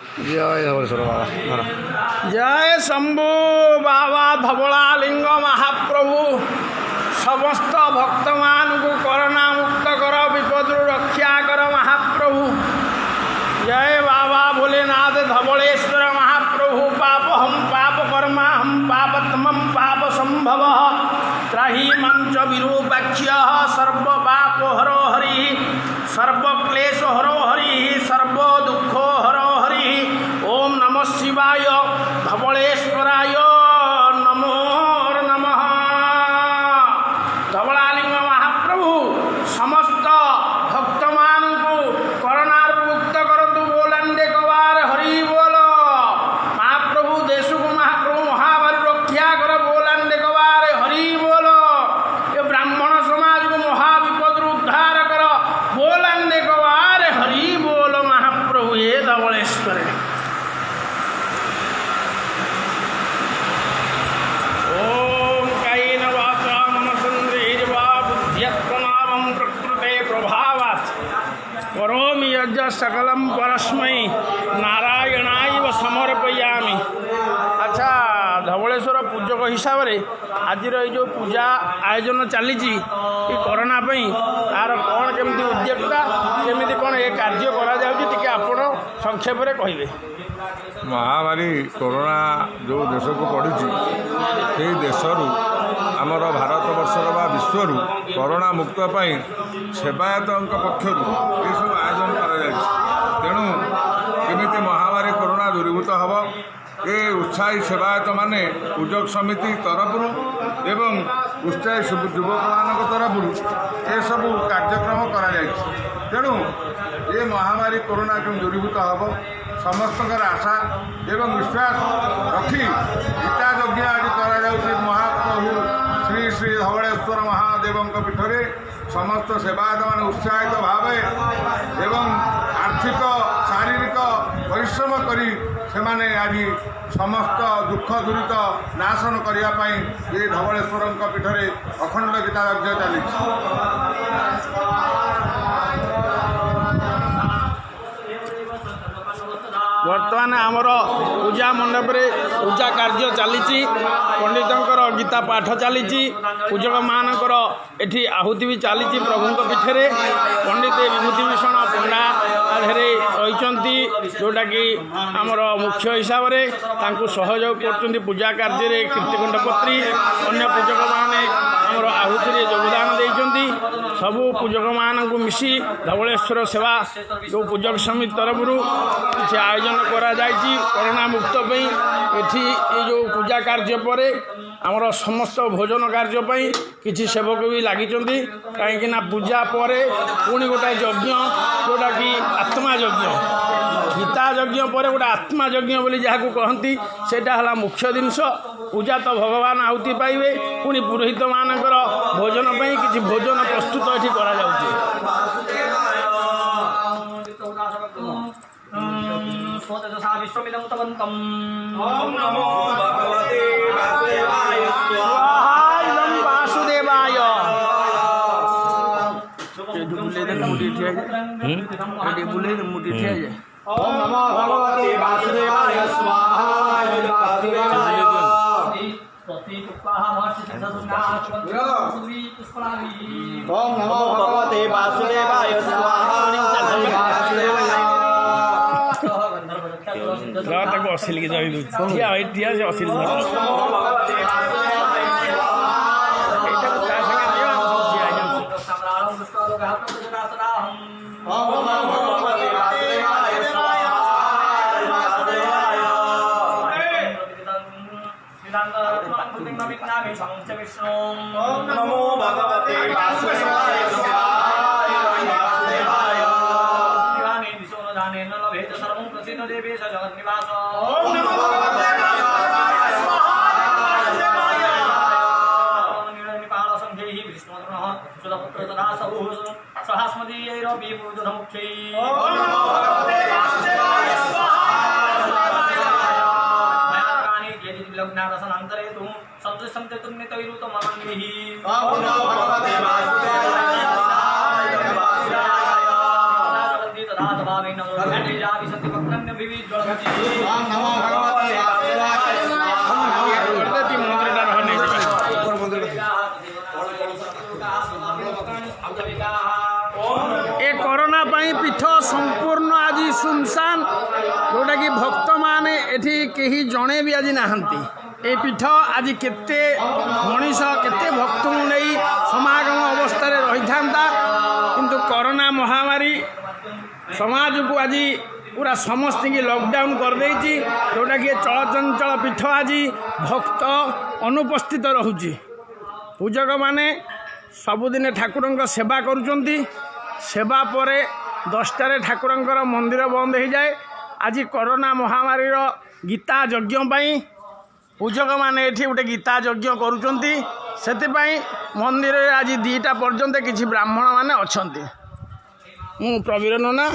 जय धवलेश्वर बाबा धर जय शंभु बाबा धवलालिंग महाप्रभु समस्त भक्त मान को कोरोना मुक्त कर विपदु रक्षा कर महाप्रभु। जय बाबा भोलेनाथ धवलेश्वर महाप्रभु। पाप हम पाप कर्मा हम पापतमं पाप संभव त्राही मंच विरूपाक्ष्य सर्व पाप हरो हरि सर्व क्लेश हरो हरि सर्व दुख हरो हरि। ओम नमः शिवाय धवलेश्वराय नमो नमः। धवलालिंग महाप्रभु समस्त भक्त मान को कोरोना मुक्त करतु बोलंदे कबार हरि बोल। महाप्रभु देश को महाप्रभु महामारी रक्षा कर बोलंदे कबार हरि बोल। ये ब्राह्मण समाज को महाविपद उद्धार कर बोलंदे कबार हरि बोल। महाप्रभु ये धवलेश्वर ओम कायेन वाचा मनसेन्द्रियैर्वा बुद्ध्यत्प्रणामं प्रकृते प्रभावात् करोमि यज्ञ सकलं परस्मै नारायणाय समर्पयामि। अच्छा धवलेश्वर पूजक हिसाब से आज जो पूजा आयोजन चली कोरोना तार कौन केमती उद्योक्ता केमी कौन ये कार्य करा संक्षेप में कहे। महामारी कोरोना जो देश को पड़ी से देशर आमर भारत वर्षर बा विश्वर कोरोना मुक्त सेवायत पक्षर ये सब आयोजन करेणु केमी महामारी कोरोना दूरीभूत हम ये उत्साही सेवायत माने पूजक समिति तरफ एवं उत्साही युवक मान तरफ ये सब कार्यक्रम करेणु ये महामारी कोरोना क्यों दूरीभूत हम समस्त आशा एवं विश्वास रखी गीता यज्ञ आज कर महाप्रभु श्री श्री धवलेश्वर महादेव पीठरे समस्त सेवायत मान उत्साहित भाव एवं आर्थिक शारीरिक परिश्रम करी सेमाने आज समस्त दुख दूरित नाशन करने ये धवलेश्वर पीठरे अखंड गीता यज्ञ चली। वर्तमान आमर पूजा मंडप रे पूजा कार्य चली पंडितर गीता पाठ चली पूजक मानकर एठी आहुति भी चली प्रभु पीठे पंडित विभूतिभूषण पंडा रही जोटा कि आमर मुख्य हिसाब से सहयोग कर पूजा कार्य कीर्तिकुंड पत्री अन्य पूजक माने आमर आहुति योगदान देइचंती सबू पूजक मान को मिसी धवलेश्वर सेवा जो पूजक समिति तरफ किसी आयोजन करा जायछि कोरोना मुक्त एठी ये जो पूजा कार्य पर आमर समस्त भोजन कार्य किसी सेवक भी लगी कहीं पूजा पर पुणी गोटे यज्ञ जोटा कि आत्मा यज्ञ गीता यज्ञ पर गोटे आत्मा यज्ञ बोली जहाँ कहती सेटा हला मुख्य जिनस। पूजा तो भगवान आहुति पाइबे पुणी पुरोहित मानकर भोजन किसी भोजन प्रस्तुत एठी करा जाउछि। वासुदेवाय मुड़ी ठिया जाए। ओम नमो भगवते वासुदेवाय स्वाहा। ओम नमो भगवते वासुदेवाय स्वाहा। असिल की असिल ओम नमो भगवते वासुदेवाय ए कोरोना पाई पीठ संपूर्ण आज सुनसान जोटा कि भक्त माने एठी केही जणे भी आज नाहंती ए पीठ आज केते मनीष केते भक्त नहीं समागम अवस्था रही था किंतु कोरोना महामारी समाज को आज पूरा समस्त की लॉकडाउन कर देछि जोटा कि चलचंचल पीठ आज भक्त अनुपस्थित रहुछि पूजक माने सबुदिन ठाकुरंक सेवा करुचंती सेवा परे 10टारे ठाकुरंकर मंदिर बंद हो जाए आज कोरोना महामारी गीता यज्ञ पाई पूजक माने एठी गोटे गीता यज्ञ करुचंती सेतिपाई मंदिर आज 2टा पर्यंत किछि ब्राह्मण माने अछंती मु प्रवीर नना।